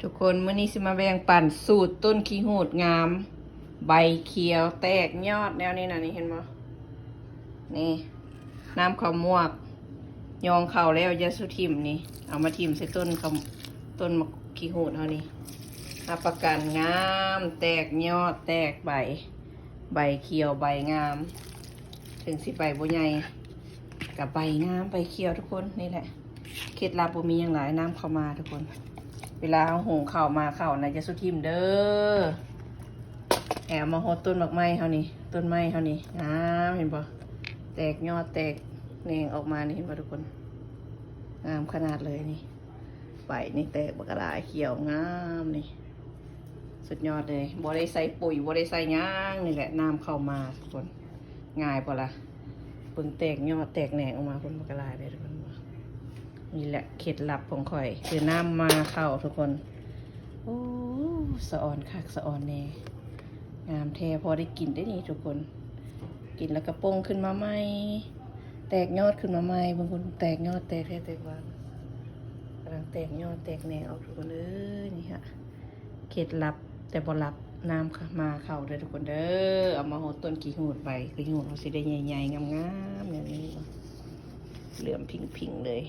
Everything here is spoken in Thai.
ทุกคนมื้อนี้สิมาแบ่งปันสูตรต้นขี้หูดงาม ใบเขียวแตกยอดแนวนี้นะนี่เห็นบ่นี่น้ำข้าวมวกยองข้าวแล้วยาสุทิมนี่เอามาทิมใส่ต้นข้าวต้นมะขี้หูดเฮานี่รับประกันงามแตกยอดแตกใบเขียวใบงาม ถึงสิใบบ่ใหญ่กับใบงามใบเขียวทุกคนนี่แหละเคล็ดลับบ่มีอย่างหลายน้ำเข้ามาทุกคนเวลาเอาหุงข้าวมาข้าวนะจะสุทิมเด้อแอบมาหดต้นดอกไม้เฮานี่ต้นไม้เฮานี่งามเห็นปะแตกยอดแตกแหนงออกมานี่เห็นปะทุกคนงามขนาดเลยนี่ใบนี่แตกบักกะลาเขียวงามนี่สุดยอดเลยบ่ได้ใส่ปุ๋ยบ่ได้ใส่ย่างนี่แหละน้ำเข้ามาทุกคนง่ายปะล่ะเพิ่งแตกยอดแตกแหนงออกมาคนบักกะลาเลยทุกคนนี่แหละเคล็ดลับของข่อยคือน้ำมาเข้าทุกคนโอ้สะออนคักสะออนแน่งามแท้พอได้กินได้นี่ทุกคนกินแล้วกระโปงขึ้นมาใหม่แตกยอดขึ้นมาใหม่บางคนแตกยอดแตกแท้แตกว่างกำลังแตกยอดแตกแหนงออกทุกคนเลยนี่ฮะเคล็ดลับแต่บ่ลับน้ำมาเข้าเลยทุกคนเด้อเอามาหดต้นขี้หูดไปขี้หูดเขาสิได้ใหญ่ๆงามๆอย่างนี้เหลือมพิงๆเลย